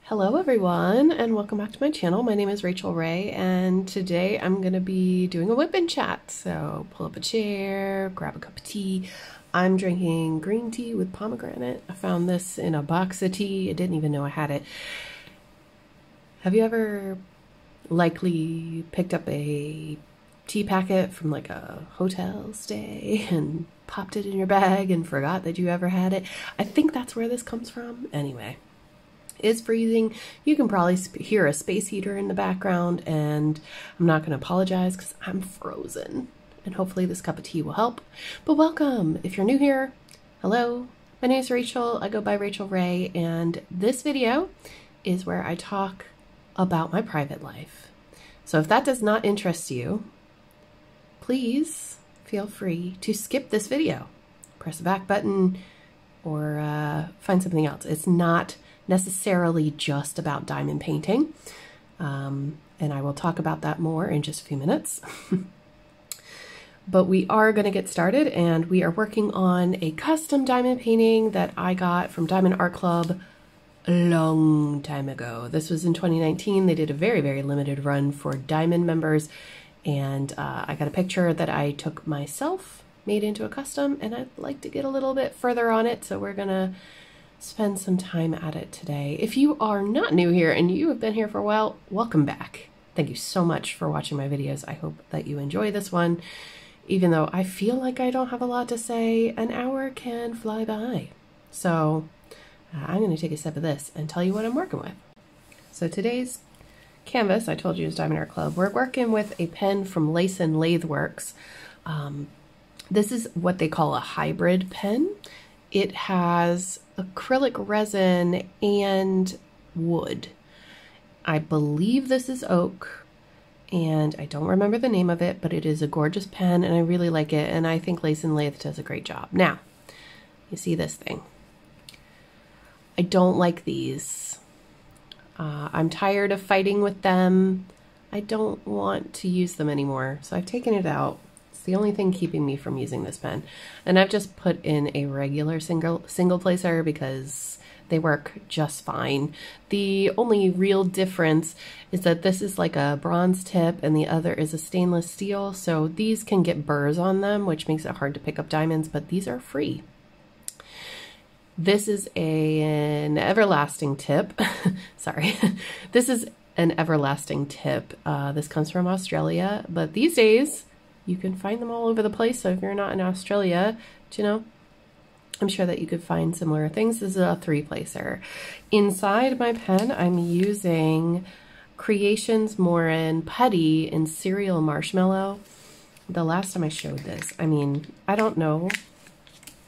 Hello everyone and welcome back to my channel. My name is Rachel Ray and today I'm going to be doing a Wipnchat. So pull up a chair, grab a cup of tea. I'm drinking green tea with pomegranate. I found this in a box of tea. I didn't even know I had it. Have you ever likely picked up a tea packet from like a hotel stay and popped it in your bag and forgot that you ever had it? I think that's where this comes from. Anyway. It's freezing. You can probably hear a space heater in the background, and I'm not going to apologize because I'm frozen. And hopefully this cup of tea will help. But welcome. If you're new here, hello. My name is Rachel. I go by Rachel Ray, and this video is where I talk about my private life. So if that does not interest you, please feel free to skip this video. Press the back button or find something else. It's not necessarily just about diamond painting, and I will talk about that more in just a few minutes. But we are going to get started, and we are working on a custom diamond painting that I got from Diamond Art Club a long time ago. This was in 2019. They did a very, very limited run for diamond members, and I got a picture that I took myself, made into a custom, and I'd like to get a little bit further on it, so we're gonna spend some time at it today. If you are not new here and you have been here for a while, welcome back. Thank you so much for watching my videos. I hope that you enjoy this one. Even though I feel like I don't have a lot to say, an hour can fly by. So I'm going to take a sip of this and tell you what I'm working with. So today's canvas, I told you, is Diamond Art Club. We're working with a pen from Lace and Lathe Works. This is what they call a hybrid pen. It has acrylic resin and wood. I believe this is oak, and I don't remember the name of it, but it is a gorgeous pen, and I really like it, and I think Lace and Lathe does a great job. Now, you see this thing. I don't like these. I'm tired of fighting with them. I don't want to use them anymore, so I've taken it out. The only thing keeping me from using this pen, and I've just put in a regular single placer because they work just fine. The only real difference is that this is like a bronze tip and the other is a stainless steel, so these can get burrs on them, which makes it hard to pick up diamonds, but these are free. This is an everlasting tip. Sorry. This is an everlasting tip. This comes from Australia, but these days you can find them all over the place, so if you're not in Australia, you know, I'm sure that you could find similar things. This is a 3-placer. Inside my pen, I'm using Creations Morin Putty in Cereal Marshmallow. The last time I showed this, I mean, I don't know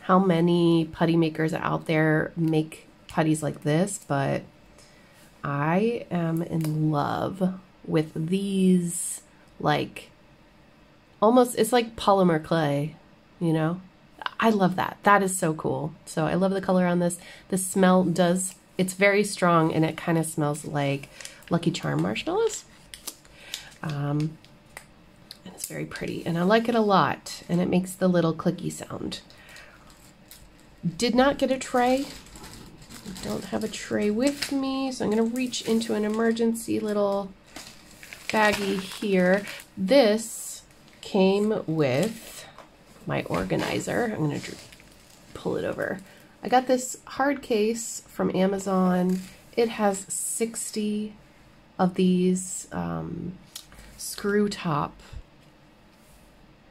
how many putty makers out there make putties like this, but I am in love with these, like, almost, it's like polymer clay, you know? I love that. That is so cool. So I love the color on this. The smell does, it's very strong, and it kind of smells like Lucky Charm marshmallows. And it's very pretty, and I like it a lot, and it makes the little clicky sound. Did not get a tray. I don't have a tray with me, so I'm going to reach into an emergency little baggie here. This came with my organizer. I'm going to pull it over. I got this hard case from Amazon. It has 60 of these screw top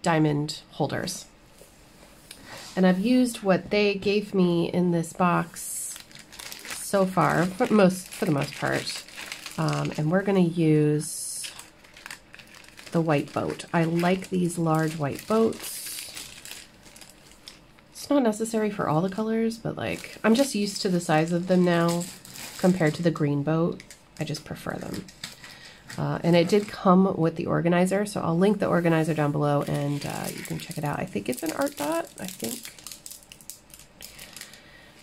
diamond holders. And I've used what they gave me in this box so far, for the most part. And we're going to use the white boat. I like these large white boats. It's not necessary for all the colors, but like, I'm just used to the size of them now compared to the green boat. I just prefer them. And it did come with the organizer, so I'll link the organizer down below, and you can check it out. I think it's an Art Dot, I think.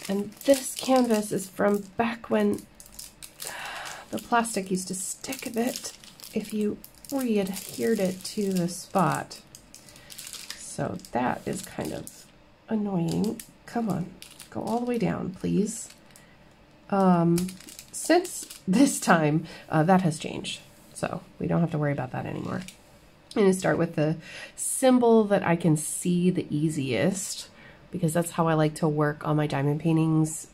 And this canvas is from back when the plastic used to stick a bit if you re-adhered it to the spot. So that is kind of annoying. Come on, go all the way down, please. since this time, that has changed. So we don't have to worry about that anymore. I'm going to start with the symbol that I can see the easiest, because that's how I like to work on my diamond paintings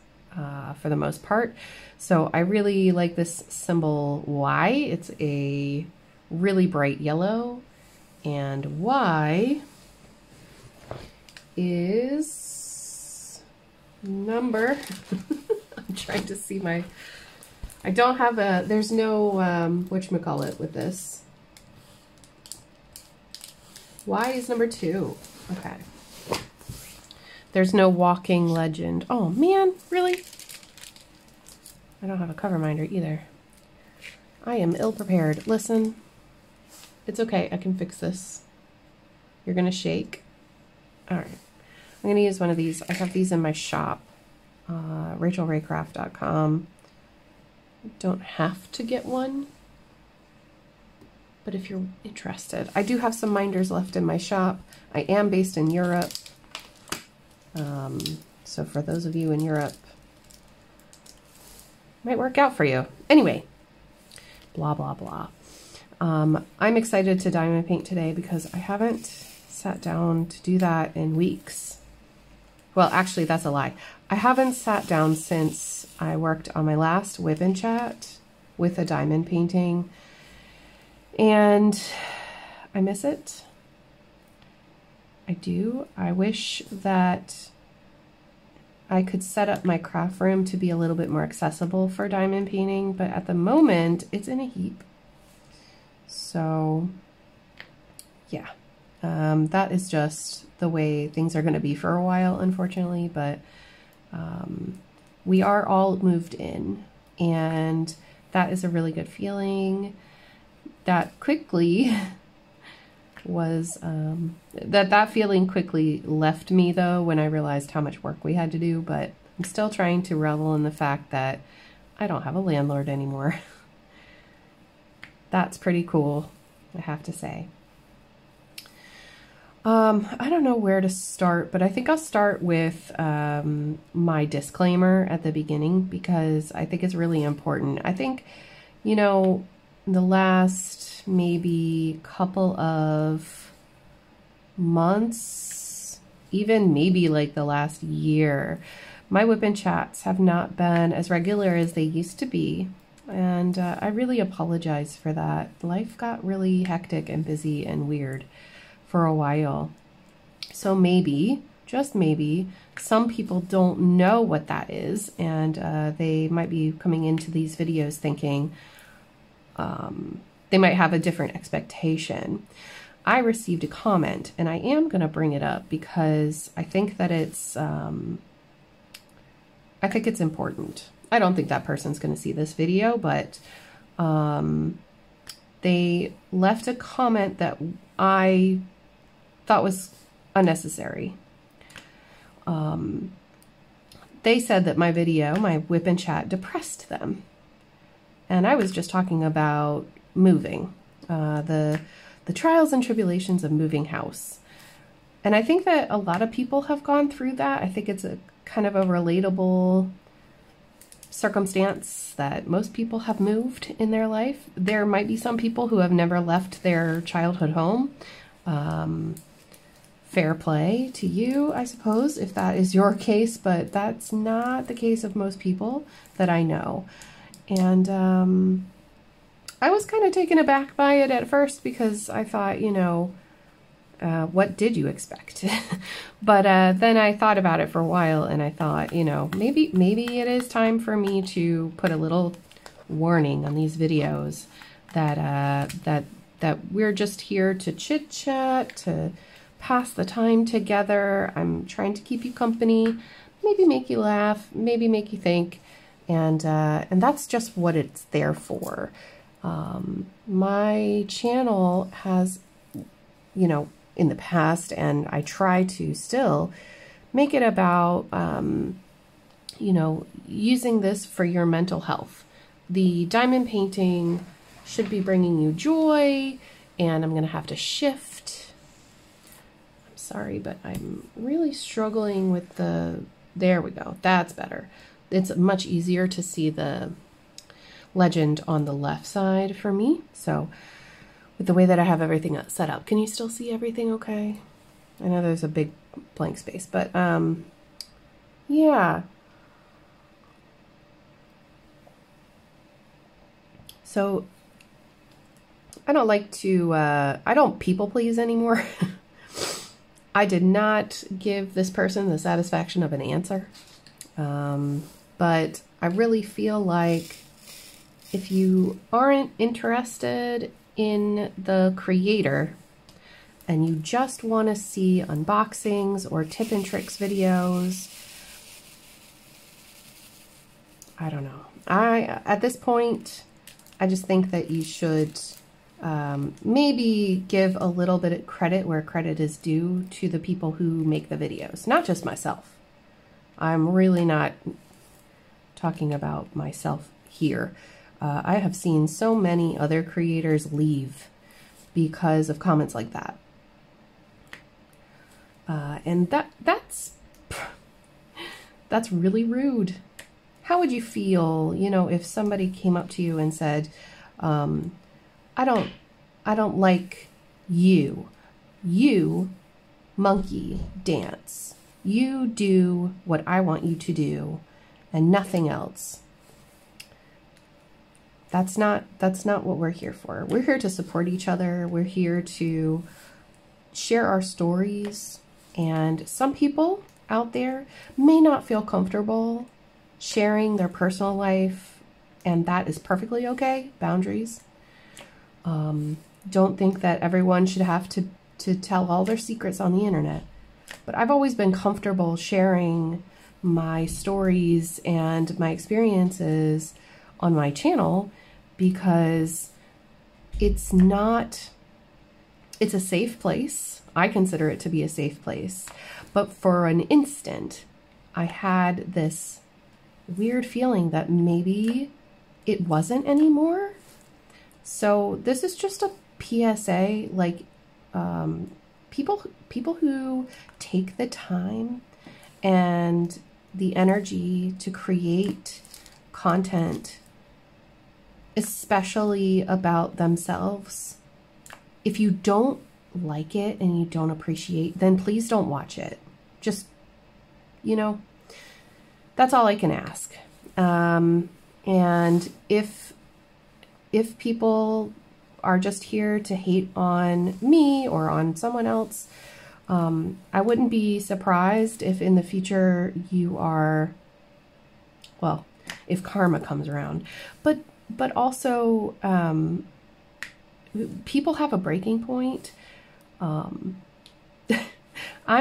for the most part. So I really like this symbol Y. It's a really bright yellow, and Y is number, I'm trying to see my, I don't have a, there's no, whatchamacallit with this. Y is number 2. Okay. There's no walking legend. Oh man, really? I don't have a cover minder either. I am ill prepared. Listen, it's okay. I can fix this. You're gonna shake. All right. I'm gonna use one of these. I have these in my shop, rachelraycraft.com. Don't have to get one, but if you're interested, I do have some minders left in my shop. I am based in Europe. So for those of you in Europe, might work out for you. Anyway, blah, blah, blah. I'm excited to diamond paint today because I haven't sat down to do that in weeks. Well, actually, that's a lie. I haven't sat down since I worked on my last Wipnchat with a diamond painting, and I miss it. I do. I wish that I could set up my craft room to be a little bit more accessible for diamond painting, but at the moment it's in a heap. So yeah, that is just the way things are going to be for a while, unfortunately, but we are all moved in, and that is a really good feeling. That quickly was, that feeling quickly left me though when I realized how much work we had to do, but I'm still trying to revel in the fact that I don't have a landlord anymore. That's pretty cool, I have to say. I don't know where to start, but I think I'll start with my disclaimer at the beginning, because I think it's really important. I think, you know, the last maybe couple of months, even maybe like the last year, my Wipnchats have not been as regular as they used to be. And I really apologize for that. Life got really hectic and busy and weird for a while. So maybe, just maybe, some people don't know what that is, and they might be coming into these videos thinking they might have a different expectation. I received a comment, and I am going to bring it up because I think that it's important. I don't think that person's going to see this video, but they left a comment that I thought was unnecessary. They said that my video, my Wipnchat, depressed them. And I was just talking about moving, the trials and tribulations of moving house. And I think that a lot of people have gone through that. I think it's a kind of a relatable circumstance that most people have moved in their life. There might be some people who have never left their childhood home. Fair play to you, I suppose, if that is your case, but that's not the case of most people that I know. And I was kind of taken aback by it at first because I thought, you know, what did you expect? But then I thought about it for a while, and I thought, you know, maybe it is time for me to put a little warning on these videos that that we're just here to chit chat, to pass the time together. I'm trying to keep you company, maybe make you laugh, maybe make you think, and that's just what it's there for. My channel has, you know, in the past, and I try to still make it about, you know, using this for your mental health. The diamond painting should be bringing you joy, and I'm going to have to shift. I'm sorry, but I'm really struggling with the, there we go, that's better. It's much easier to see the legend on the left side for me. So with the way that I have everything set up, can you still see everything okay? I know there's a big blank space, but yeah. So I don't like to, I don't people please anymore. I did not give this person the satisfaction of an answer. But I really feel like if you aren't interested in the creator and you just want to see unboxings or tip and tricks videos, I don't know. At this point, I just think that you should maybe give a little bit of credit where credit is due to the people who make the videos, not just myself. I'm really not talking about myself here. I have seen so many other creators leave because of comments like that. And that's really rude. How would you feel, you know, if somebody came up to you and said, I don't like you. You monkey dance. You do what I want you to do and nothing else. That's not what we're here for. We're here to support each other. We're here to share our stories. And some people out there may not feel comfortable sharing their personal life, and that is perfectly okay. Boundaries. Don't think that everyone should have to tell all their secrets on the internet. But I've always been comfortable sharing my stories and my experiences on my channel because it's a safe place. I consider it to be a safe place. But for an instant, I had this weird feeling that maybe it wasn't anymore. So this is just a PSA, like people who take the time and the energy to create content, especially about themselves. If you don't like it and you don't appreciate, then please don't watch it. Just, you know, that's all I can ask. And if people are just here to hate on me or on someone else, I wouldn't be surprised if in the future you are, well, if karma comes around. But also, people have a breaking point. I'm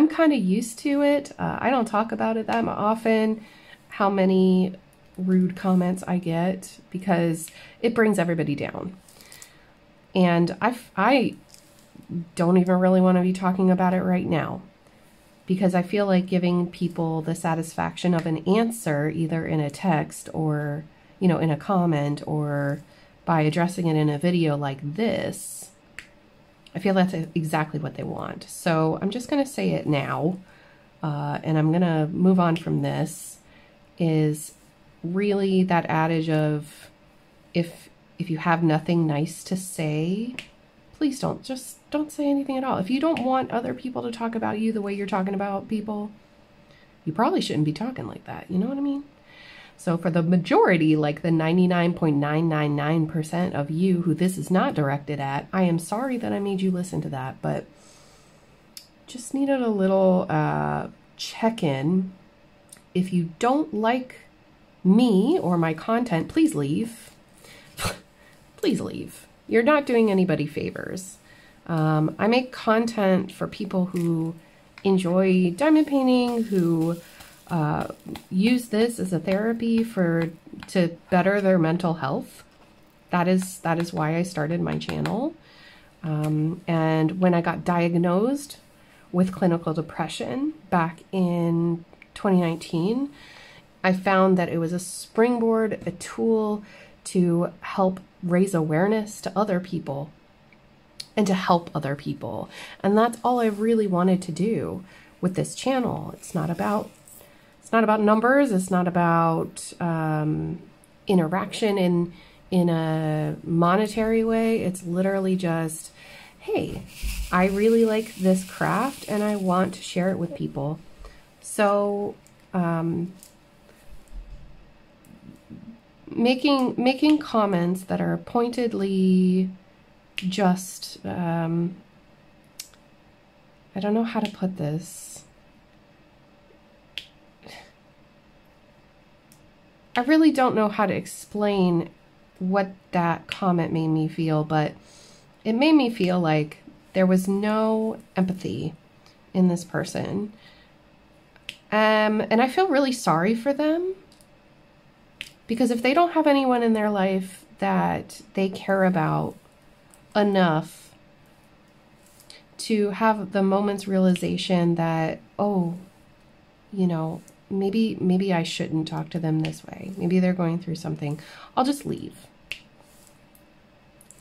kind of used to it. I don't talk about it that often, how many rude comments I get, because it brings everybody down. And I don't even really want to be talking about it right now, because I feel like giving people the satisfaction of an answer, either in a text or, you know, in a comment or by addressing it in a video like this, I feel that's exactly what they want. So I'm just going to say it now, and I'm going to move on from this, is really that adage of if you have nothing nice to say, please don't say anything at all. If you don't want other people to talk about you the way you're talking about people, you probably shouldn't be talking like that. You know what I mean? So for the majority, like the 99.999% of you who this is not directed at, I am sorry that I made you listen to that, but just needed a little check-in. If you don't like me or my content, please leave. Please leave. You're not doing anybody favors. I make content for people who enjoy diamond painting, who use this as a therapy to better their mental health. That is why I started my channel. And when I got diagnosed with clinical depression back in 2019, I found that it was a springboard, a tool to help raise awareness to other people and to help other people. And that's all I really wanted to do with this channel. It's not about numbers. It's not about interaction in a monetary way. It's literally just, hey, I really like this craft and I want to share it with people. So making comments that are pointedly just, I don't know how to put this. I really don't know how to explain what that comment made me feel, but it made me feel like there was no empathy in this person. And I feel really sorry for them, because if they don't have anyone in their life that they care about enough to have the moment's realization that, oh, you know, maybe I shouldn't talk to them this way. Maybe they're going through something. I'll just leave.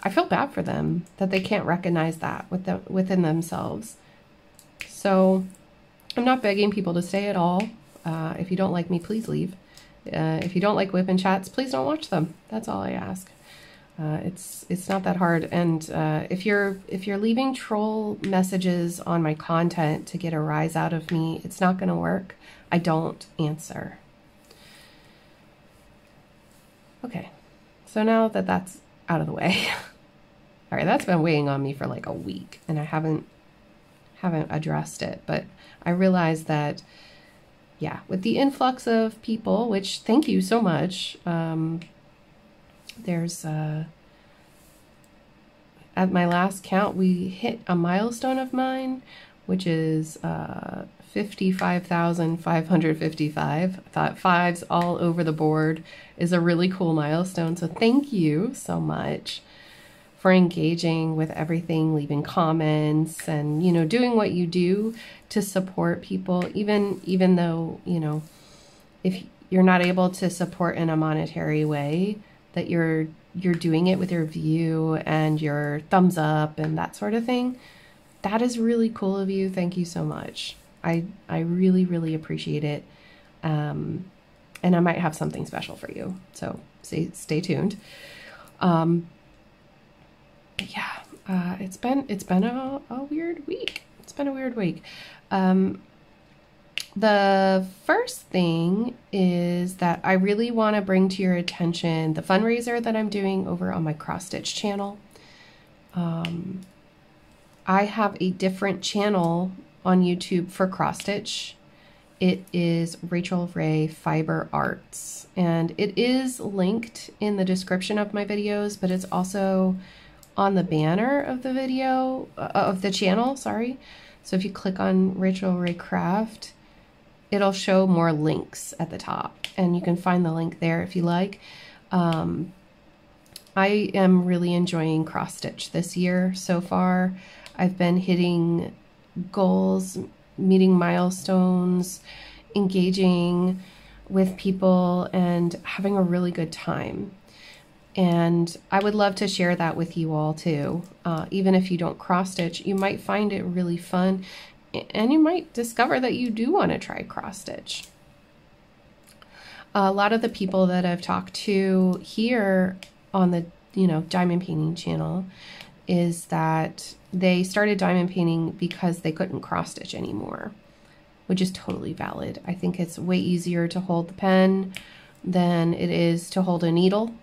I feel bad for them that they can't recognize that within themselves. So I'm not begging people to stay at all. If you don't like me, please leave. If you don't like Wipnchats, please don't watch them. That's all I ask. It's not that hard. And if you're leaving troll messages on my content to get a rise out of me, it's not going to work. I don't answer. Okay, so now that that's out of the way, all right, that's been weighing on me for like a week, and I haven't addressed it. But I realized that, yeah, with the influx of people, which thank you so much. There's at my last count, we hit a milestone of mine, which is 55,555. I thought fives all over the board is a really cool milestone. So thank you so much for engaging with everything, leaving comments, and, you know, doing what you do to support people, even though, you know, if you're not able to support in a monetary way, that you're doing it with your view and your thumbs up and that sort of thing. That is really cool of you. Thank you so much. I really, really appreciate it. And I might have something special for you. So stay tuned. But yeah, it's been a weird week. It's been a weird week. The first thing is that I really want to bring to your attention the fundraiser that I'm doing over on my cross stitch channel. I have a different channel on YouTube for cross stitch. It is Rachel Ray Fiber Arts, and it is linked in the description of my videos, but it's also on the banner of the video, of the channel, sorry. So if you click on Rachel Ray Craft, it'll show more links at the top, and you can find the link there if you like. I am really enjoying cross stitch this year so far. I've been hitting goals, meeting milestones, engaging with people, and having a really good time. And I would love to share that with you all too. Even if you don't cross stitch, you might find it really fun, and you might discover that you do want to try cross stitch. A lot of the people that I've talked to here on the, you know, diamond painting channel is that they started diamond painting because they couldn't cross stitch anymore, which is totally valid. I think it's way easier to hold the pen than it is to hold a needle.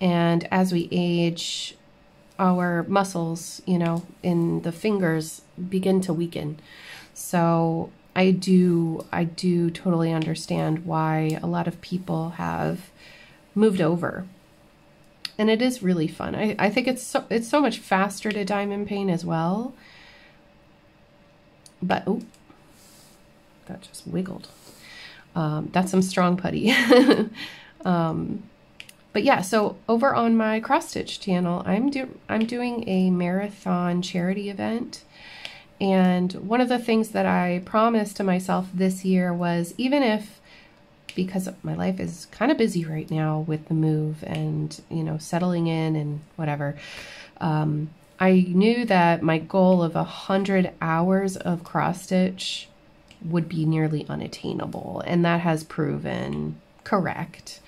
And as we age, our muscles, you know, in the fingers begin to weaken. So I do totally understand why a lot of people have moved over. And it is really fun. I think it's so much faster to diamond paint as well. But, oh, that just wiggled. That's some strong putty. But yeah, so over on my cross stitch channel, I'm doing a marathon charity event. And one of the things that I promised to myself this year was, even if, because my life is kind of busy right now with the move and, you know, settling in and whatever, I knew that my goal of 100 hours of cross stitch would be nearly unattainable. And that has proven correct.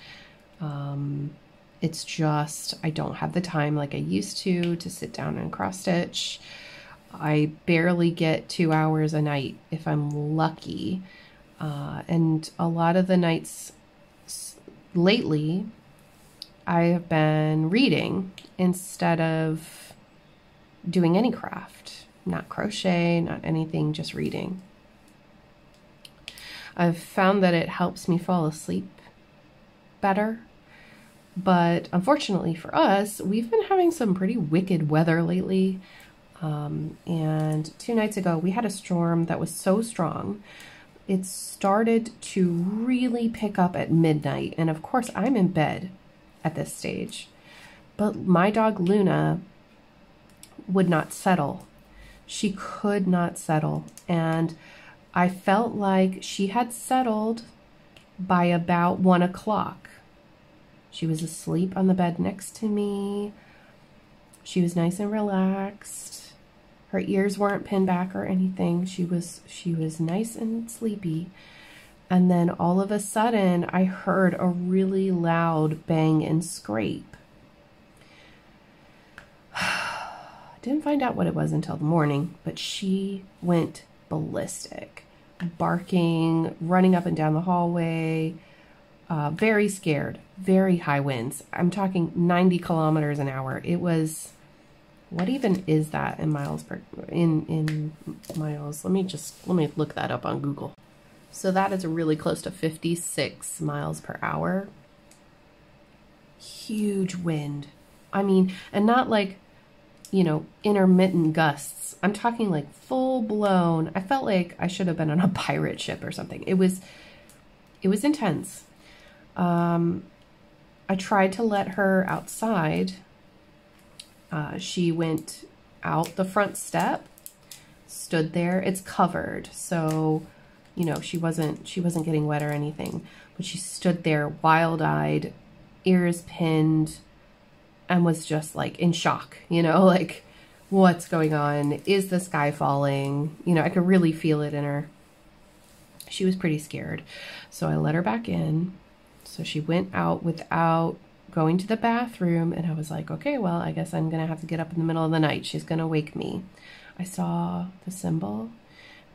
It's just, I don't have the time like I used to sit down and cross stitch. I barely get 2 hours a night if I'm lucky. And a lot of the nights lately, I have been reading instead of doing any craft. Not crochet, not anything, just reading. I've found that it helps me fall asleep better. But unfortunately for us, we've been having some pretty wicked weather lately. And 2 nights ago, we had a storm that was so strong. It started to really pick up at midnight. And of course, I'm in bed at this stage. But my dog Luna would not settle. She could not settle. And I felt like she had settled by about 1 o'clock. She was asleep on the bed next to me. She was nice and relaxed. Her ears weren't pinned back or anything. She was nice and sleepy. And then all of a sudden, I heard a really loud bang and scrape. Didn't find out what it was until the morning, but she went ballistic, barking, running up and down the hallway. Very scared, very high winds. I'm talking 90 kilometers an hour. It was, what even is that in miles per, in miles? Let me look that up on Google. So that is really close to 56 miles per hour. Huge wind. I mean, and not like, you know, intermittent gusts. I'm talking like full blown. I felt like I should have been on a pirate ship or something. It was intense. I tried to let her outside. She went out the front step, stood there. It's covered, so, you know, she wasn't getting wet or anything, but she stood there wild-eyed, ears pinned, and was just like in shock, you know, like, what's going on? Is the sky falling? You know, I could really feel it in her. She was pretty scared. So I let her back in. So she went out without going to the bathroom, and I was like, okay, well, I guess I'm gonna have to get up in the middle of the night. She's gonna wake me. I saw the symbol,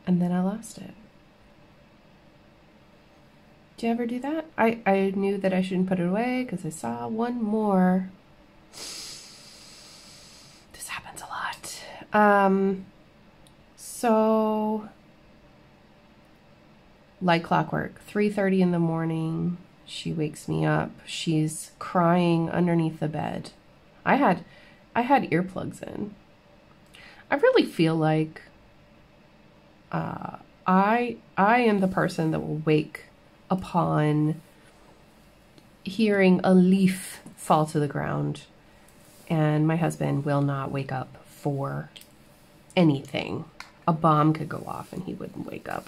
and then I lost it. Do you ever do that? I knew that I shouldn't put it away because I saw one more. This happens a lot. So, like clockwork, 3:30 in the morning. She wakes me up. She's crying underneath the bed. I had earplugs in. I really feel like I am the person that will wake upon hearing a leaf fall to the ground, and my husband will not wake up for anything. A bomb could go off and he wouldn't wake up.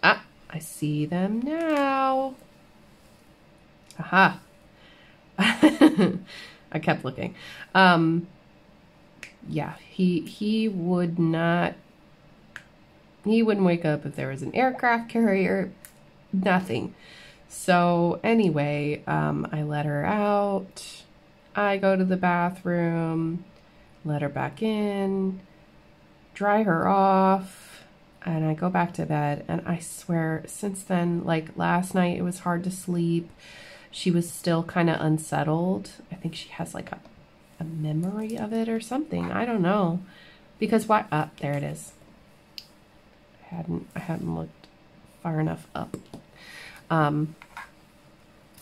Ah, I see them now. Aha. I kept looking. Yeah, he would not, he wouldn't wake up if there was an aircraft carrier, nothing. So anyway, I let her out. I go to the bathroom, let her back in, dry her off, and I go back to bed. And I swear, since then, like last night, it was hard to sleep. She was still kind of unsettled. I think she has like a memory of it or something. I don't know. Because why? There it is. I hadn't looked far enough up.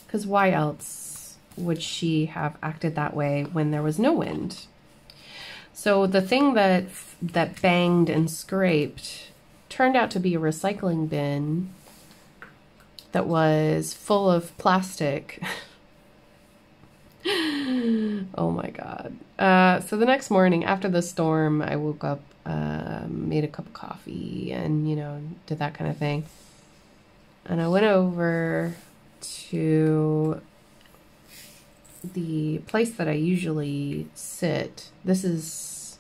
Because why else would she have acted that way when there was no wind? So the thing that banged and scraped turned out to be a recycling bin that was full of plastic. Oh my God. So the next morning after the storm, I woke up, made a cup of coffee and, you know, did that kind of thing. And I went over to the place that I usually sit. This is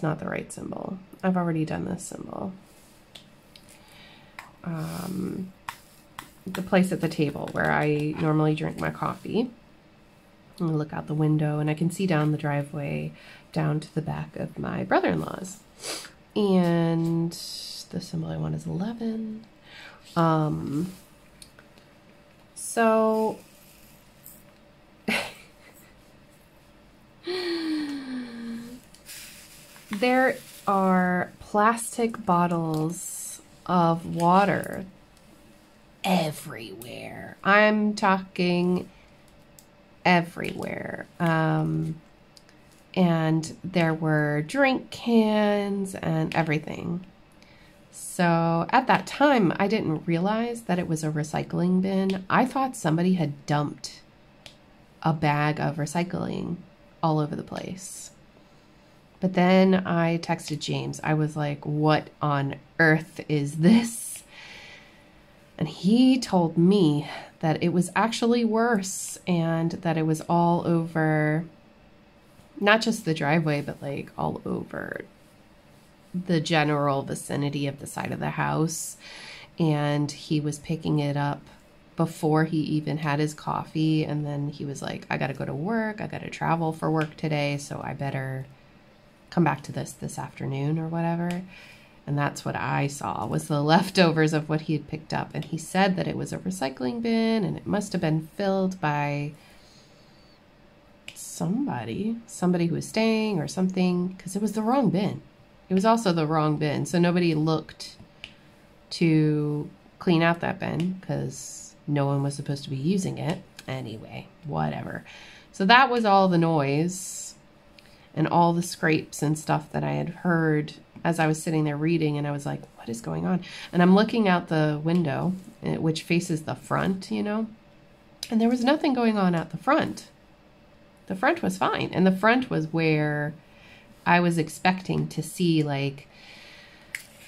not the right symbol. I've already done this symbol. the place at the table where I normally drink my coffee. I look out the window and I can see down the driveway down to the back of my brother-in-law's. And the symbol I want is 11. So there are plastic bottles of water everywhere. I'm talking everywhere. And there were drink cans and everything. So at that time, I didn't realize that it was a recycling bin. I thought somebody had dumped a bag of recycling all over the place. But then I texted James. I was like, what on earth is this? And he told me that it was actually worse and that it was all over, not just the driveway, but like all over the general vicinity of the side of the house. And he was picking it up before he even had his coffee. And then he was like, I got to go to work. I got to travel for work today. So I better come back to this afternoon or whatever. And that's what I saw, was the leftovers of what he had picked up. And he said that it was a recycling bin and it must have been filled by somebody who was staying or something, because it was the wrong bin. It was also the wrong bin. So nobody looked to clean out that bin because no one was supposed to be using it. Anyway, whatever. So that was all the noise and all the scrapes and stuff that I had heard as I was sitting there reading, and I was like, what is going on? And I'm looking out the window, which faces the front, you know, and there was nothing going on at the front. The front was fine. And the front was where I was expecting to see like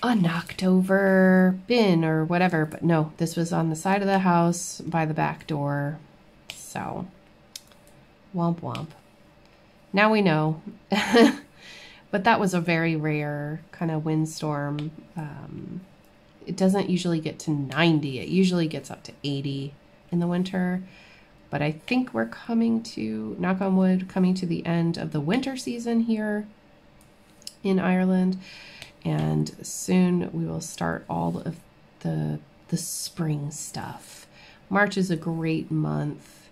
a knocked over bin or whatever. But no, this was on the side of the house by the back door. So, womp womp. Now we know. But that was a very rare kind of windstorm. It doesn't usually get to 90. It usually gets up to 80 in the winter. But I think we're coming to, knock on wood, coming to the end of the winter season here in Ireland. And soon we will start all of the spring stuff. March is a great month.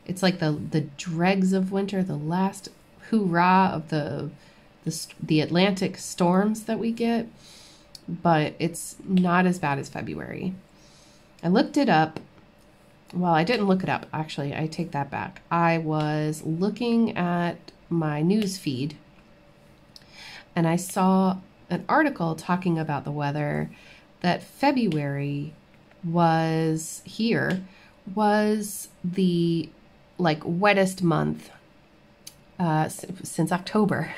It's like the dregs of winter, the last hoorah of the Atlantic storms that we get, but it's not as bad as February. I looked it up. Well, I didn't look it up, actually. I take that back. I was looking at my news feed and I saw an article talking about the weather, that February was the like wettest month since October.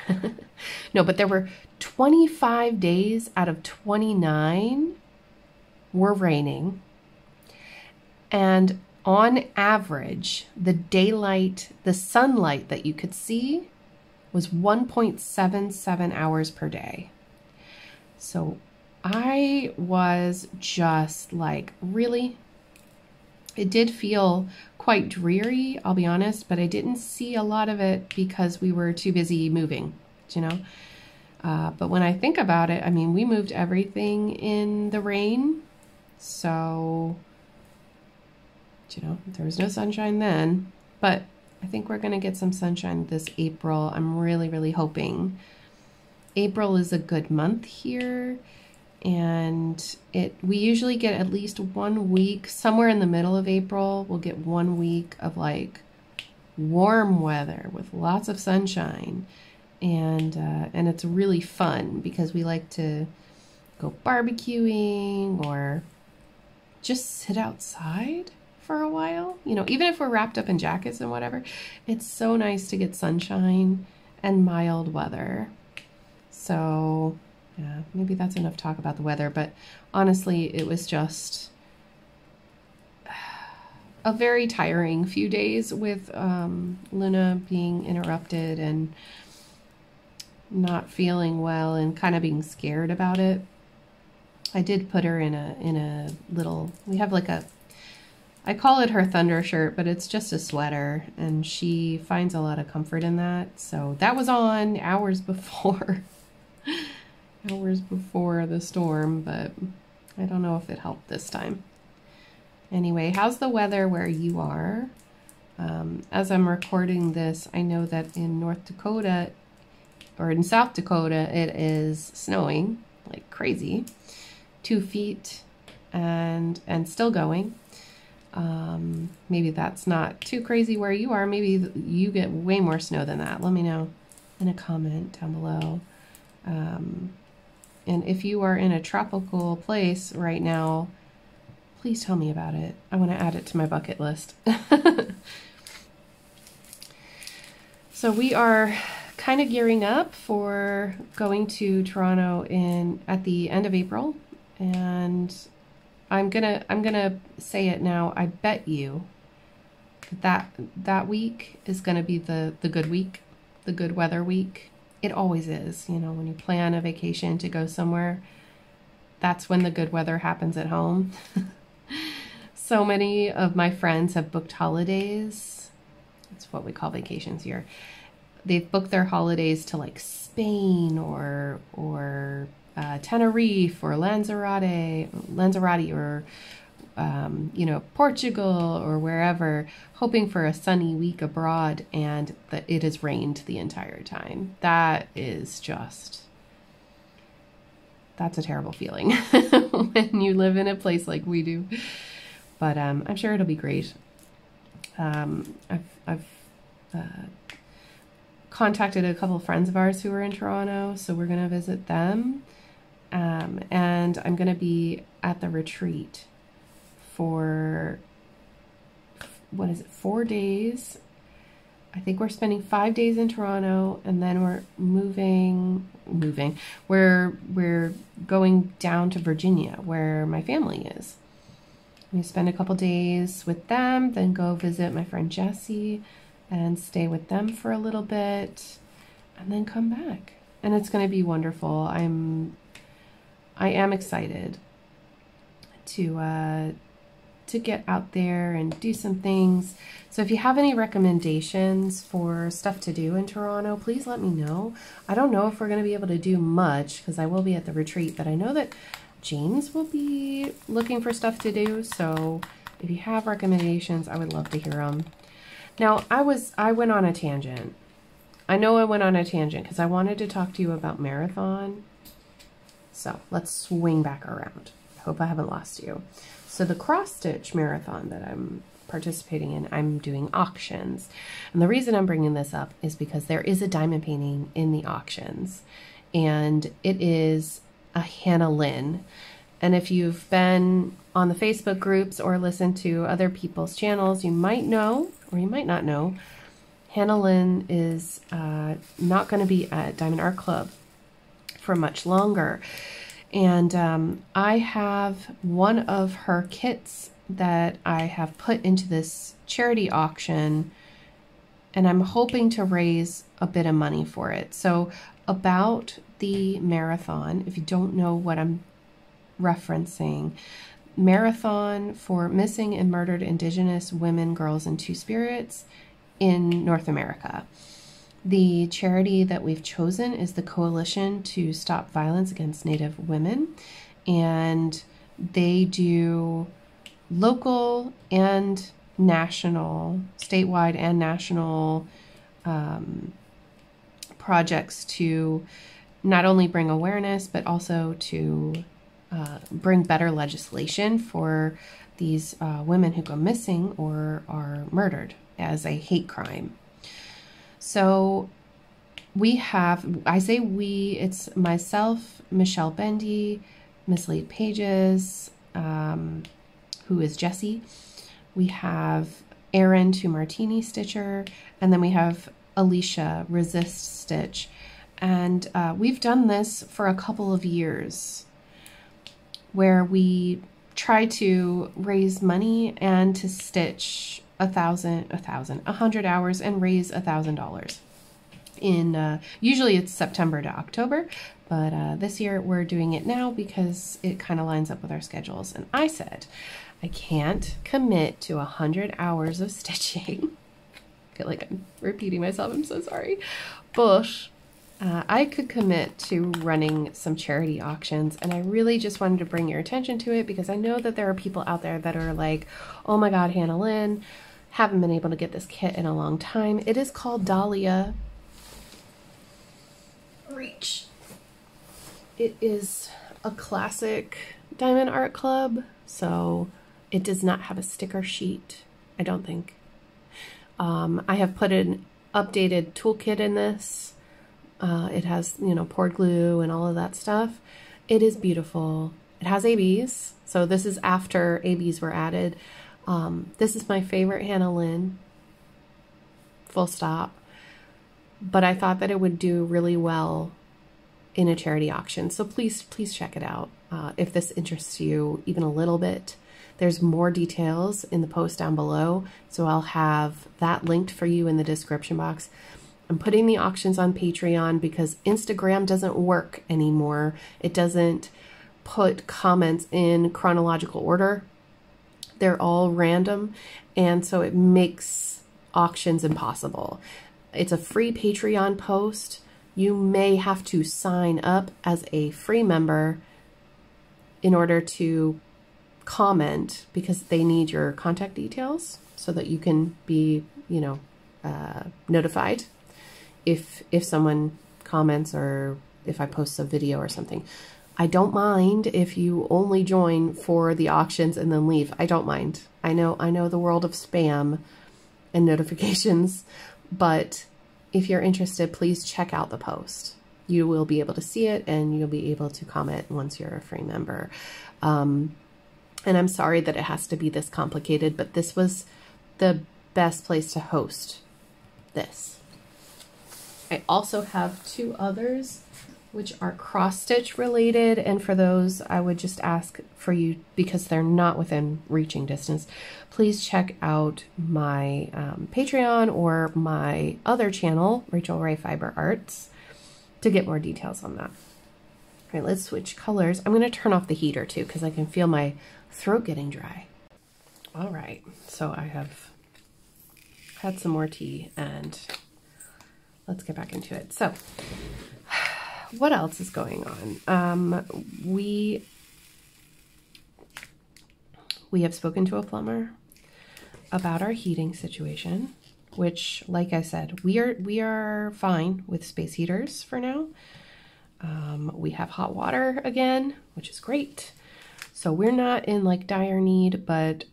No, but there were 25 days out of 29 were raining. And on average, the sunlight that you could see was 1.77 hours per day. So I was just like, really? It did feel quite dreary, I'll be honest, but I didn't see a lot of it because we were too busy moving, you know? But when I think about it, I mean, we moved everything in the rain, so, you know, there was no sunshine then, but I think we're going to get some sunshine this April. I'm really, really hoping. April is a good month here. And we usually get at least 1 week, somewhere in the middle of April, we'll get 1 week of like warm weather with lots of sunshine. And it's really fun because we like to go barbecuing or just sit outside for a while. You know, even if we're wrapped up in jackets and whatever, it's so nice to get sunshine and mild weather. So yeah, maybe that's enough talk about the weather, but honestly, it was just a very tiring few days with Luna being interrupted and not feeling well and kind of being scared about it. I did put her in a little, we have like a, I call it her thunder shirt, but it's just a sweater, and she finds a lot of comfort in that. So that was on hours before, hours before the storm, but I don't know if it helped this time. Anyway, how's the weather where you are? As I'm recording this, I know that in North Dakota, or in South Dakota, it is snowing like crazy. 2 feet and still going. Maybe that's not too crazy where you are. Maybe you get way more snow than that. Let me know in a comment down below. And if you are in a tropical place right now, please tell me about it. I want to add it to my bucket list. So we are kind of gearing up for going to Toronto at the end of April. And I'm gonna say it now. I bet you that week is gonna be the good week, the good weather week. It always is, you know, when you plan a vacation to go somewhere, that's when the good weather happens at home. So many of my friends have booked holidays. That's what we call vacations here. They've booked their holidays to like Spain or Tenerife or Lanzarote or you know, Portugal or wherever, hoping for a sunny week abroad, and that it has rained the entire time. That is just, that's a terrible feeling when you live in a place like we do. But I'm sure it'll be great. I've contacted a couple of friends of ours who are in Toronto, so we're going to visit them. And I'm going to be at the retreat for, what is it, 4 days. I think we're spending 5 days in Toronto, and then we're we're going down to Virginia, where my family is. We spend a couple days with them, then go visit my friend Jessie and stay with them for a little bit, and then come back. And it's going to be wonderful. I am excited to get out there and do some things. So if you have any recommendations for stuff to do in Toronto, please let me know. I don't know if we're going to be able to do much because I will be at the retreat, but I know that James will be looking for stuff to do. So if you have recommendations, I would love to hear them. Now, I went on a tangent. I know I went on a tangent because I wanted to talk to you about marathon. So let's swing back around. I hope I haven't lost you. So the cross-stitch marathon that I'm participating in, I'm doing auctions. And the reason I'm bringing this up is because there is a diamond painting in the auctions. And it is a Hannah Lynn. And if you've been on the Facebook groups or listened to other people's channels, you might know, or you might not know, Hannah Lynn is not going to be at Diamond Art Club for much longer. And I have one of her kits that I have put into this charity auction, and I'm hoping to raise a bit of money for it. So about the marathon, if you don't know what I'm referencing, marathon for missing and murdered Indigenous women, girls, and Two-Spirits in North America. The charity that we've chosen is the Coalition to Stop Violence Against Native Women, and they do local and national, statewide and national projects to not only bring awareness, but also to bring better legislation for these women who go missing or are murdered as a hate crime. So we have, I say we, it's myself, Michelle Bendy, Miss Lead Pages, who is Jessie. We have Erin to Martini Stitcher, and then we have Alicia Resist Stitch. And we've done this for a couple of years where we try to raise money and to stitch 100 hours and raise $1,000. usually it's September to October, but this year we're doing it now because it kind of lines up with our schedules. And I said, I can't commit to 100 hours of stitching. I feel like I'm repeating myself, I'm so sorry. But I could commit to running some charity auctions, and I really just wanted to bring your attention to it because I know that there are people out there that are like, oh my God, Hannah Lynn, haven't been able to get this kit in a long time. It is called Dahlia. Reach. It is a classic Diamond Art Club, so it does not have a sticker sheet, I don't think. I have put an updated toolkit in this. It has, you know, poured glue and all of that stuff. It is beautiful. It has ABs, so this is after ABs were added. This is my favorite Hannah Lynn, full stop. But I thought that it would do really well in a charity auction. So please check it out. If this interests you even a little bit, there's more details in the post down below. So I'll have that linked for you in the description box. I'm putting the auctions on Patreon because Instagram doesn't work anymore. It doesn't put comments in chronological order. They're all random. And so it makes auctions impossible. It's a free Patreon post. You may have to sign up as a free member in order to comment because they need your contact details so that you can be, you know, notified if someone comments or if I post a video or something. I don't mind if you only join for the auctions and then leave. I don't mind. I know the world of spam and notifications, but if you're interested, please check out the post. You will be able to see it and you'll be able to comment once you're a free member. And I'm sorry that it has to be this complicated, but this was the best place to host this. I also have two others which are cross-stitch related, and for those I would just ask for you, because they're not within reaching distance, please check out my Patreon or my other channel, Rachel Ray Fiber Arts, to get more details on that. All right, let's switch colors. I'm going to turn off the heater too because I can feel my throat getting dry. All right, so I have had some more tea and let's get back into it. So what else is going on? We have spoken to a plumber about our heating situation, which, like I said, we are fine with space heaters for now. We have hot water again, which is great. So we're not in like dire need, but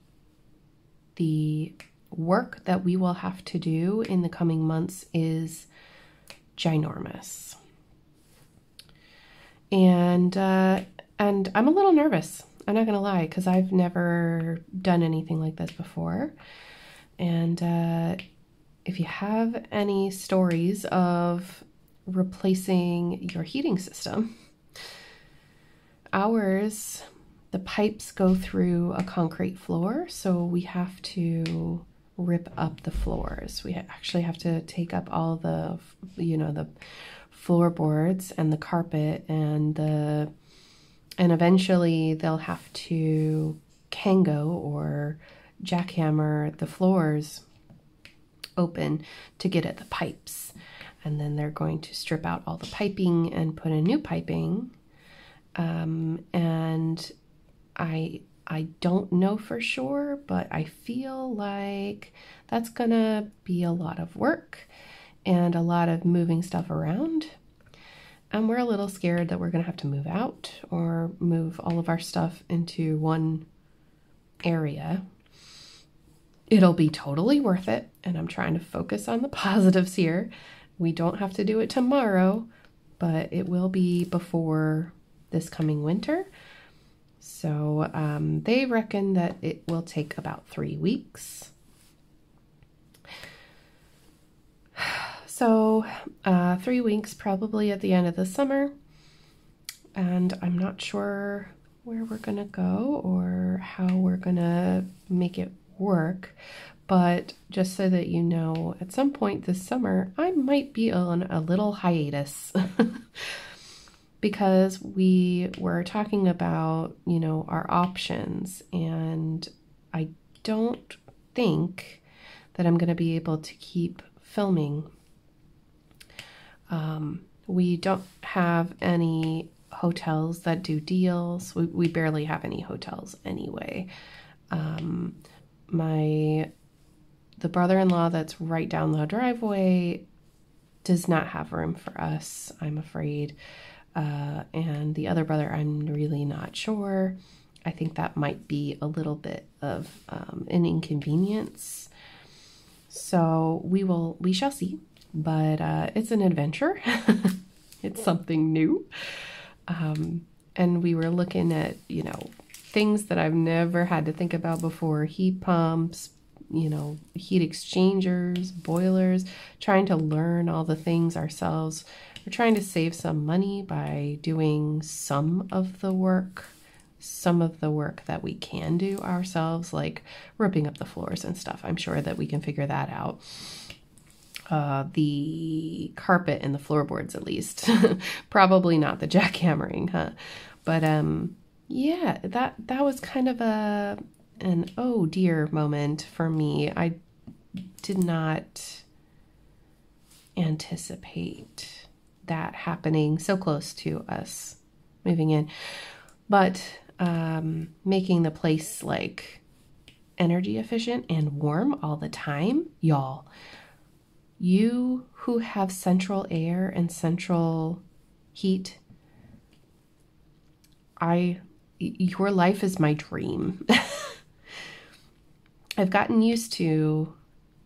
the work that we will have to do in the coming months is ginormous. And I'm a little nervous. I'm not gonna lie, because I've never done anything like this before. And if you have any stories of replacing your heating system, ours, the pipes go through a concrete floor, so we have to rip up the floors. We actually have to take up all the, you know, the floorboards and the carpet and eventually they'll have to Kango or jackhammer the floors open to get at the pipes. And then they're going to strip out all the piping and put in new piping. And I don't know for sure, but I feel like that's gonna be a lot of work and a lot of moving stuff around. And we're a little scared that we're gonna have to move out or move all of our stuff into one area. It'll be totally worth it, and I'm trying to focus on the positives here. We don't have to do it tomorrow, but it will be before this coming winter. So they reckon that it will take about 3 weeks. So 3 weeks probably at the end of the summer. And I'm not sure where we're gonna go or how we're gonna make it work. But just so that you know, at some point this summer, I might be on a little hiatus because we were talking about, you know, our options, and I don't think that I'm going to be able to keep filming. We don't have any hotels that do deals. We barely have any hotels anyway. The brother-in-law that's right down the driveway does not have room for us, I'm afraid. And the other brother, I'm really not sure. I think that might be a little bit of an inconvenience. So we shall see. But it's an adventure. It's something new. And we were looking at, you know, things that I've never had to think about before. Heat pumps, you know, heat exchangers, boilers, trying to learn all the things ourselves. We're trying to save some money by doing some of the work that we can do ourselves, like ripping up the floors and stuff. I'm sure that we can figure that out. The carpet and the floorboards, at least. Probably not the jackhammering, huh? But yeah, that was kind of an oh dear moment for me. I did not anticipate that happening so close to us moving in, but making the place like energy efficient and warm all the time, y'all. You who have central air and central heat, your life is my dream. I've gotten used to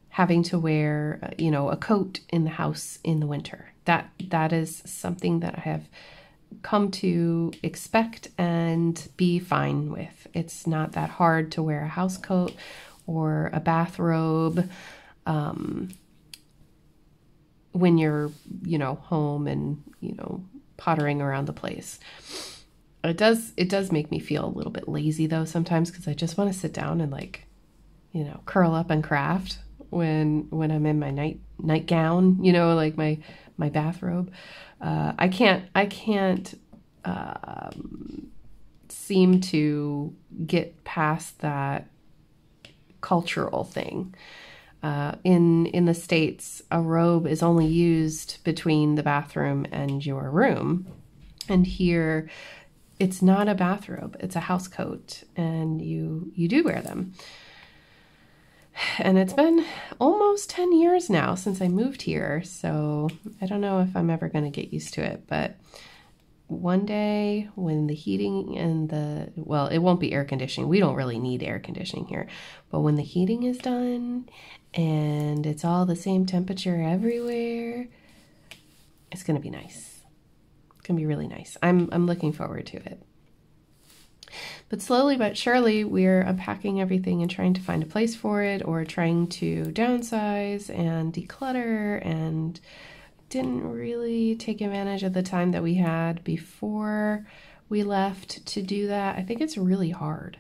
having to wear, you know, a coat in the house in the winter. That is something that I have come to expect and be fine with. It's not that hard to wear a house coat or a bathrobe when you're, you know, home and, you know, pottering around the place. It does make me feel a little bit lazy though sometimes, because I just want to sit down and, like, you know, curl up and craft when I'm in my nightgown, you know, like my bathrobe. I can't seem to get past that cultural thing. In the States, a robe is only used between the bathroom and your room. And here, it's not a bathrobe, it's a house coat, and you do wear them. And it's been almost 10 years now since I moved here, so I don't know if I'm ever going to get used to it, but one day when the heating and well, it won't be air conditioning. We don't really need air conditioning here, but when the heating is done and it's all the same temperature everywhere, it's going to be nice. It's going to be really nice. I'm looking forward to it. But slowly but surely, we're unpacking everything and trying to find a place for it, or trying to downsize and declutter, and didn't really take advantage of the time that we had before we left to do that. I think it's really hard,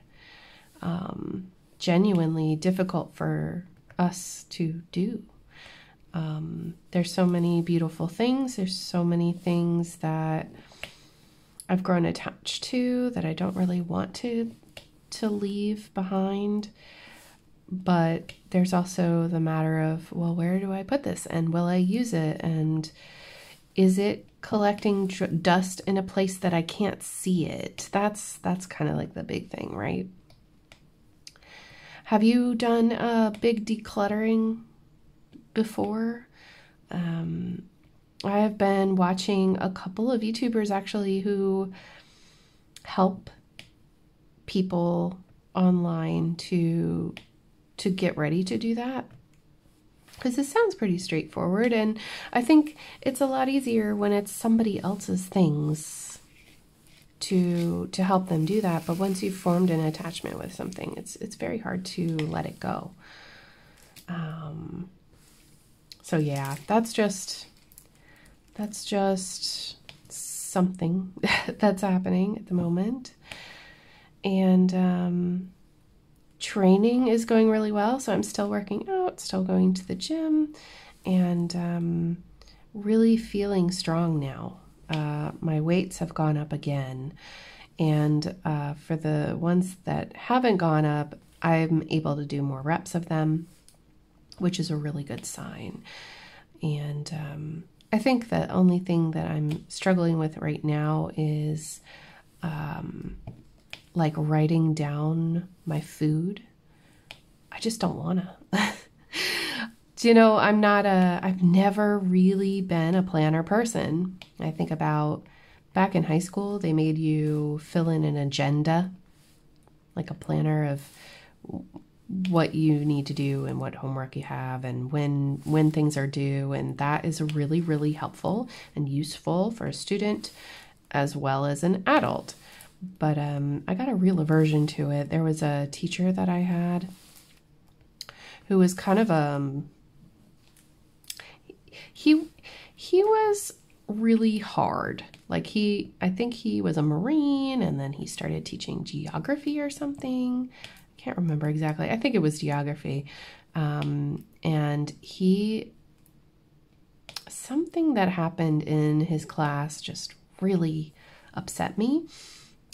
genuinely difficult for us to do. There's so many beautiful things. There's so many things that I've grown attached to that I don't really want to leave behind. But there's also the matter of, well, where do I put this? And will I use it? And is it collecting dust in a place that I can't see it? That's kind of like the big thing, right? Have you done a big decluttering before? I have been watching a couple of YouTubers actually who help people online to get ready to do that, because it sounds pretty straightforward, and I think it's a lot easier when it's somebody else's things to help them do that. But once you've formed an attachment with something, it's very hard to let it go. So yeah, that's just something that's happening at the moment. And training is going really well. So I'm still working out, still going to the gym, and really feeling strong now. My weights have gone up again. And for the ones that haven't gone up, I'm able to do more reps of them, which is a really good sign. And I think the only thing that I'm struggling with right now is like writing down my food. I just don't want to. You know, I've never really been a planner person. I think about back in high school, they made you fill in an agenda, like a planner of what you need to do and what homework you have and when things are due. And that is really, really helpful and useful for a student as well as an adult. But I got a real aversion to it. There was a teacher that I had who was kind of he was really hard. Like I think he was a Marine, and then he started teaching geography or something. I can't remember exactly. I think it was geography. And something that happened in his class just really upset me.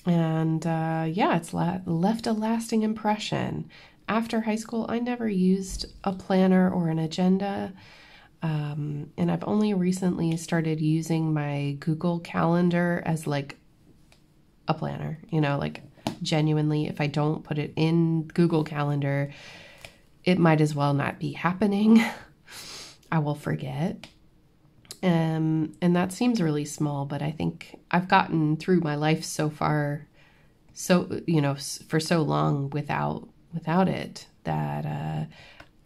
And yeah, it's left a lasting impression. After high school, I never used a planner or an agenda. And I've only recently started using my Google Calendar as like a planner, you know, like genuinely, if I don't put it in Google Calendar, it might as well not be happening. I will forget. And that seems really small, but I think I've gotten through my life so far, so, you know, for so long without it, that,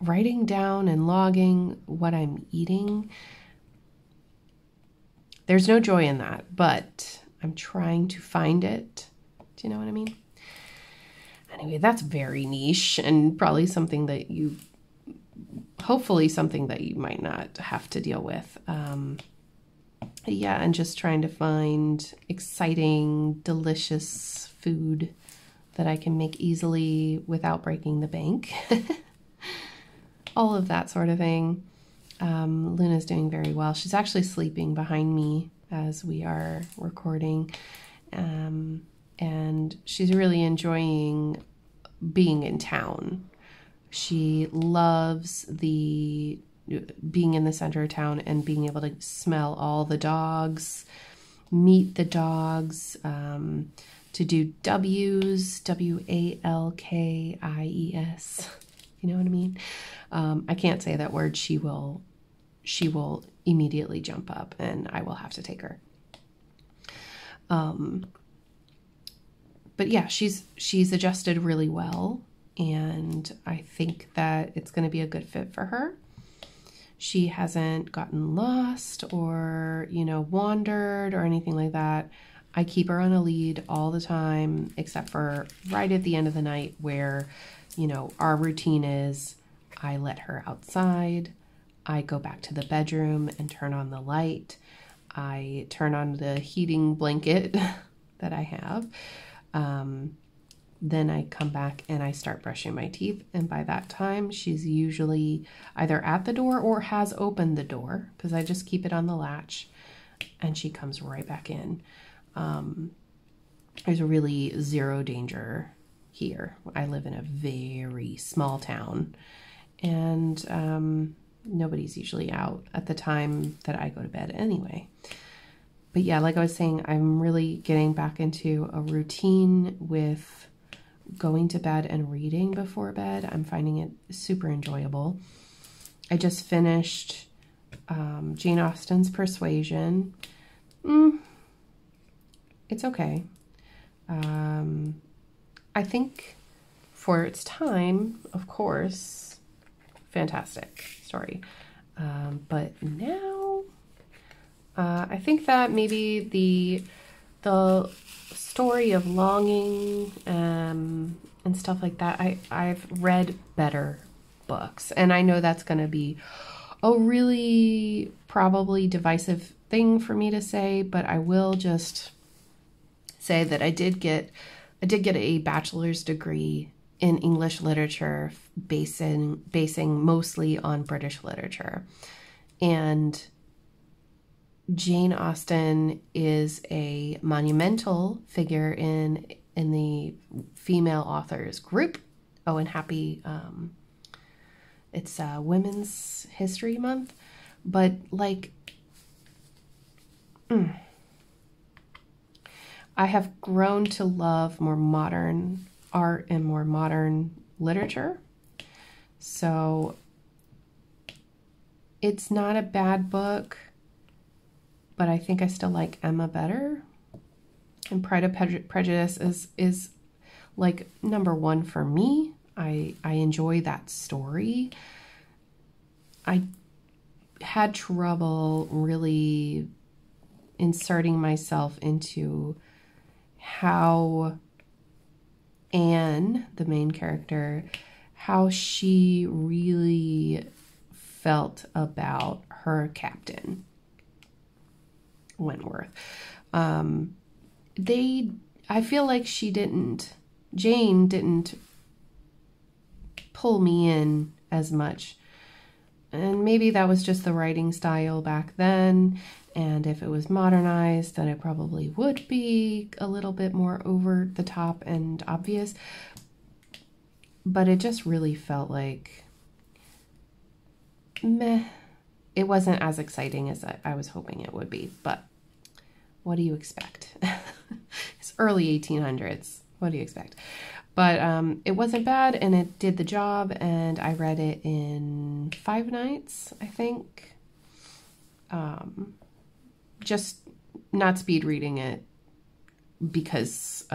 writing down and logging what I'm eating, there's no joy in that, but I'm trying to find it. Do you know what I mean? Anyway, that's very niche and probably something that hopefully something that you might not have to deal with. Yeah, and just trying to find exciting, delicious food that I can make easily without breaking the bank. All of that sort of thing. Luna's doing very well. She's actually sleeping behind me as we are recording. And she's really enjoying being in town. She loves being in the center of town and being able to smell all the dogs, meet the dogs, to do W's, WALKIES. You know what I mean? I can't say that word. She will immediately jump up and I will have to take her. But yeah, she's adjusted really well, and I think that it's going to be a good fit for her. She hasn't gotten lost or, you know, wandered or anything like that. I keep her on a lead all the time, except for right at the end of the night where, you know, our routine is I let her outside, I go back to the bedroom and turn on the light, I turn on the heating blanket that I have, then I come back and I start brushing my teeth, and by that time she's usually either at the door or has opened the door, because I just keep it on the latch, and she comes right back in. There's really zero danger here. I live in a very small town, and nobody's usually out at the time that I go to bed anyway. But yeah, like I was saying, I'm really getting back into a routine with going to bed and reading before bed. I'm finding it super enjoyable. I just finished Jane Austen's Persuasion. It's okay. I think for its time, of course, fantastic story. But now, I think that maybe the story of longing and stuff like that, I've read better books. And I know that's going to be a really probably divisive thing for me to say, but I will just say that I did get a bachelor's degree in English literature, basing mostly on British literature. And Jane Austen is a monumental figure in the female authors group. Oh, and happy, it's Women's History Month. But like, I have grown to love more modern art and more modern literature. So it's not a bad book, but I think I still like Emma better. And Pride and Prejudice is like #1 for me. I enjoy that story. I had trouble really inserting myself into how Anne, the main character, how she really felt about her captain, Wentworth. I feel like Jane didn't pull me in as much. And maybe that was just the writing style back then. And if it was modernized, then it probably would be a little bit more over the top and obvious. But it just really felt like meh. It wasn't as exciting as I was hoping it would be. But what do you expect? It's early 1800s. What do you expect? But it wasn't bad, and it did the job, and I read it in 5 nights, I think. Just not speed reading it, because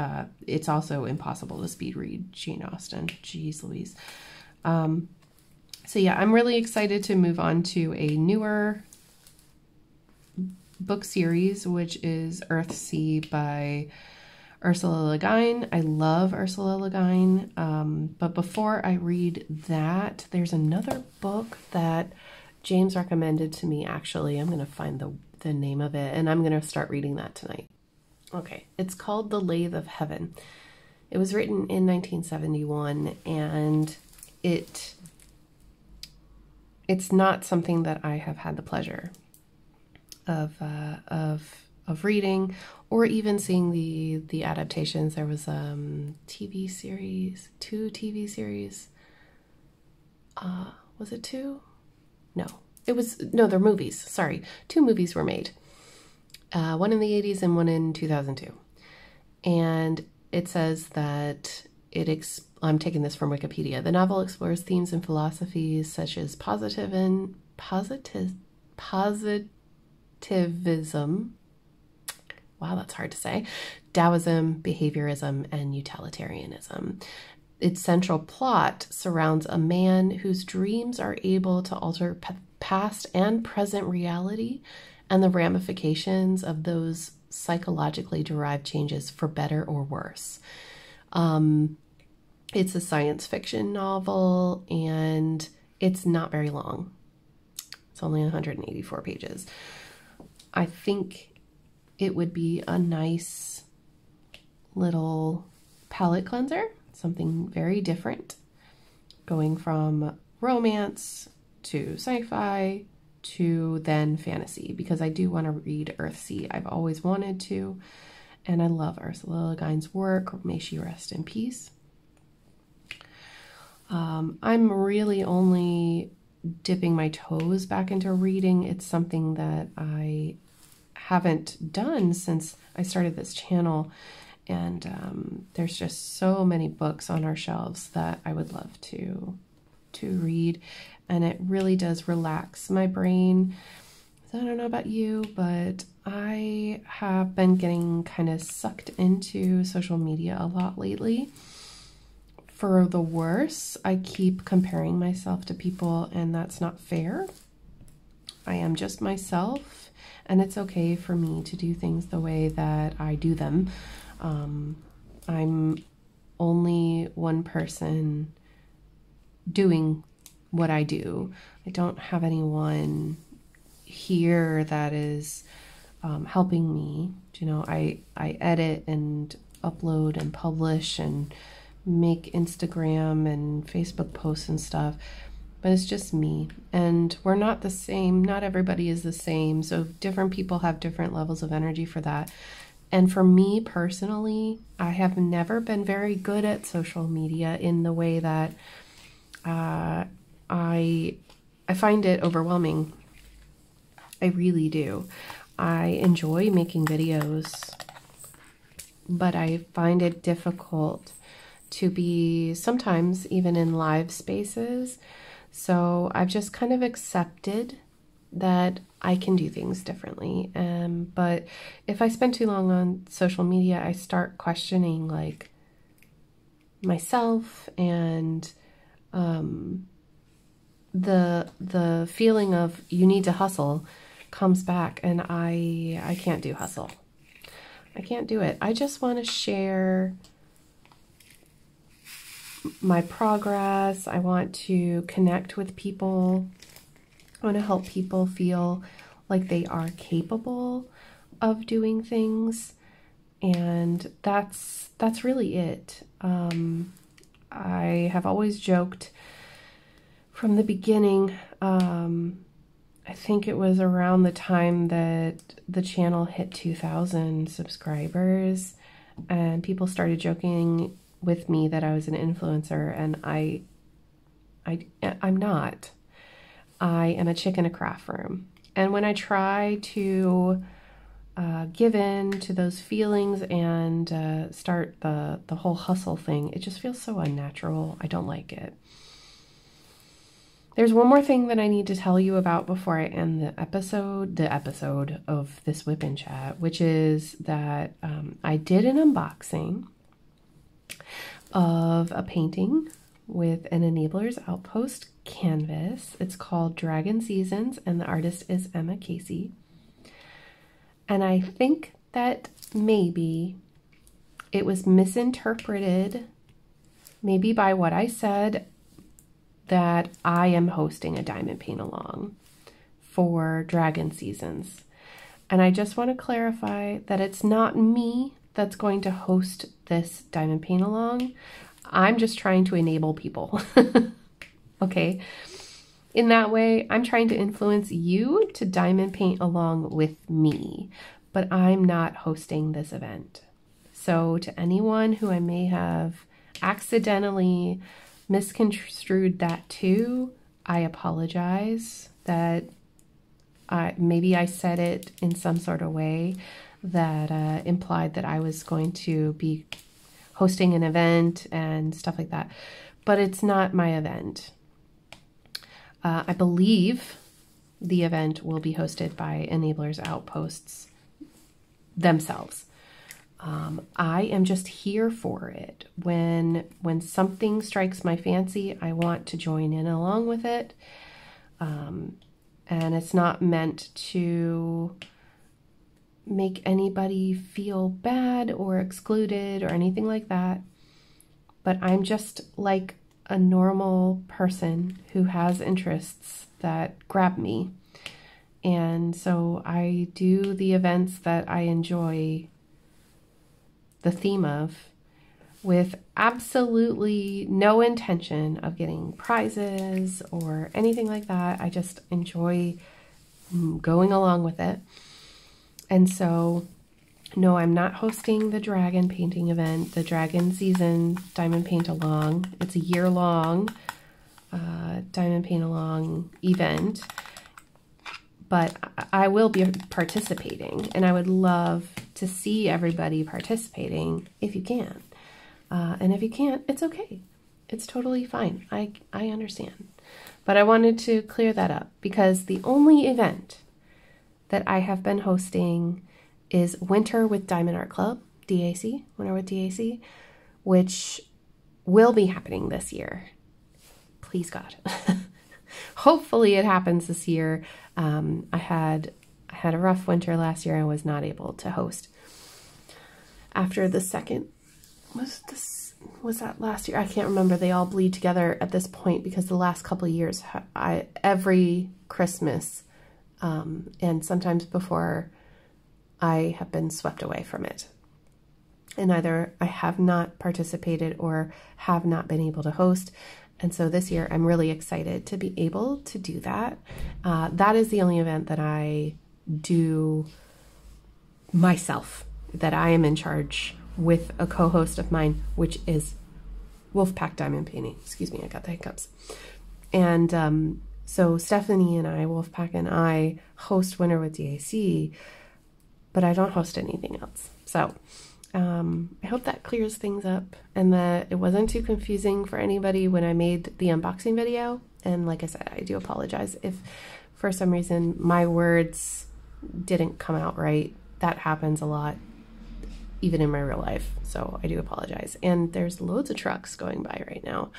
it's also impossible to speed read Jane Austen. Jeez Louise. So yeah, I'm really excited to move on to a newer book series, which is Earthsea by Ursula Le Guin. I love Ursula Le Guin, but before I read that, there's another book that James recommended to me, actually. I'm going to find the name of it, and I'm going to start reading that tonight. Okay, it's called The Lathe of Heaven. It was written in 1971, and it's not something that I have had the pleasure of reading, or even seeing the adaptations. There was TV series, 2 TV series. Was it 2? No, they're movies. Sorry, 2 movies were made. One in the 80s and one in 2002. And it says that I'm taking this from Wikipedia. The novel explores themes and philosophies such as positivism. Wow, that's hard to say. Taoism, behaviorism, and utilitarianism. Its central plot surrounds a man whose dreams are able to alter past and present reality, and the ramifications of those psychologically derived changes for better or worse. It's a science fiction novel, and it's not very long. It's only 184 pages. I think it would be a nice little palate cleanser, something very different, going from romance to sci-fi to then fantasy, because I do want to read Earthsea. I've always wanted to, and I love Ursula Le Guin's work. May she rest in peace. I'm really only dipping my toes back into reading. It's something that I haven't done since I started this channel, and there's just so many books on our shelves that I would love to read, and it really does relax my brain. So I don't know about you, but I have been getting kind of sucked into social media a lot lately. For the worse, I keep comparing myself to people, and that's not fair. I am just myself, and it's okay for me to do things the way that I do them. I'm only one person doing what I do. I don't have anyone here that is helping me. You know, I edit and upload and publish and make Instagram and Facebook posts and stuff, but it's just me. And we're not the same. Not everybody is the same. So different people have different levels of energy for that. And for me personally, I have never been very good at social media in the way that I find it overwhelming. I really do. I enjoy making videos, but I find it difficult to be sometimes even in live spaces. So I've just kind of accepted that I can do things differently. But if I spend too long on social media, I start questioning like myself, and the feeling of you need to hustle comes back, and I can't do hustle. I can't do it. I just want to share my progress. I want to connect with people. I want to help people feel like they are capable of doing things, and that's really it. I have always joked from the beginning. I think it was around the time that the channel hit 2,000 subscribers, and people started joking with me that I was an influencer, and I'm not. I am a chick in a craft room. And when I try to give in to those feelings and start the whole hustle thing, it just feels so unnatural. I don't like it. There's one more thing that I need to tell you about before I end the episode of this Wipnchat, which is that I did an unboxing of a painting with an Enablers Outpost canvas. It's called Dragon Seasons, and the artist is Emma Casey. And I think that maybe it was misinterpreted, maybe by what I said, that I am hosting a diamond paint along for Dragon Seasons. And I just want to clarify that it's not me that's going to host this diamond paint along. I'm just trying to enable people. Okay? In that way, I'm trying to influence you to diamond paint along with me, but I'm not hosting this event. So to anyone who I may have accidentally misconstrued that too, I apologize. That maybe I said it in some sort of way that implied that I was going to be hosting an event and stuff like that, but it's not my event. I believe the event will be hosted by Enablers Outposts themselves. I am just here for it. When something strikes my fancy, I want to join in along with it. And it's not meant to make anybody feel bad or excluded or anything like that. But I'm just like a normal person who has interests that grab me. And so I do the events that I enjoy the theme of, with absolutely no intention of getting prizes or anything like that. I just enjoy going along with it. And so, no, I'm not hosting the dragon painting event, the Dragon Season Diamond Paint Along. It's a year-long Diamond Paint Along event. But I will be participating, and I would love to see everybody participating if you can. And if you can't, it's okay. It's totally fine. I understand. But I wanted to clear that up, because the only event that I have been hosting is Winter with Diamond Art Club, DAC, Winter with DAC, which will be happening this year. Please God. Hopefully it happens this year. I had a rough winter last year. I was not able to host. After the second, was that last year? I can't remember. They all bleed together at this point, because the last couple of years, every Christmas and sometimes before, I have been swept away from it. and either I have not participated or have not been able to host. And so this year I'm really excited to be able to do that. That is the only event that I do myself, that I am in charge with a co-host of mine, which is Wolfpack Diamond Painting. Excuse me, I got the hiccups. And so Stephanie and I, Wolfpack and I, host Winter with DAC, but I don't host anything else. So I hope that clears things up and that it wasn't too confusing for anybody when I made the unboxing video. And like I said, I do apologize if for some reason my words didn't come out right. That happens a lot, even in my real life. So I do apologize. And there's loads of trucks going by right now.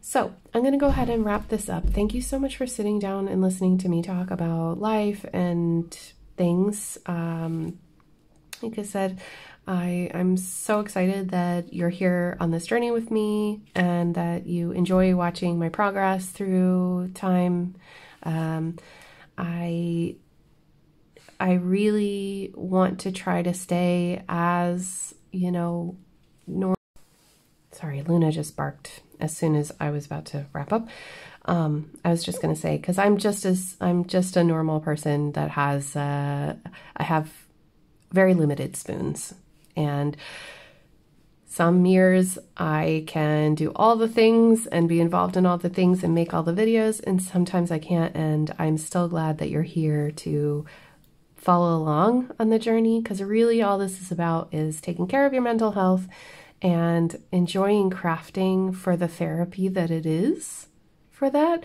So I'm going to go ahead and wrap this up. Thank you so much for sitting down and listening to me talk about life and things. Like I said, I'm so excited that you're here on this journey with me and that you enjoy watching my progress through time. I really want to try to stay as, you know, normal. Sorry, Luna just barked as soon as I was about to wrap up. I was just going to say, because I'm just a normal person that has, I have very limited spoons. And some years I can do all the things and be involved in all the things and make all the videos, and sometimes I can't. And I'm still glad that you're here to follow along on the journey, because really all this is about is taking care of your mental health and enjoying crafting for the therapy that it is for that.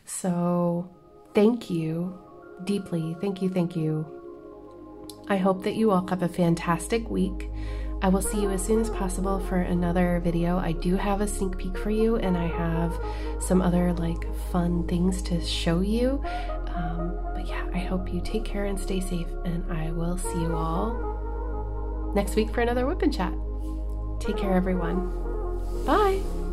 So thank you deeply. Thank you. Thank you. I hope that you all have a fantastic week. I will see you as soon as possible for another video. I do have a sneak peek for you, and I have some other like fun things to show you. But yeah, I hope you take care and stay safe, and I will see you all next week for another Wipnchat. Take care, everyone. Bye.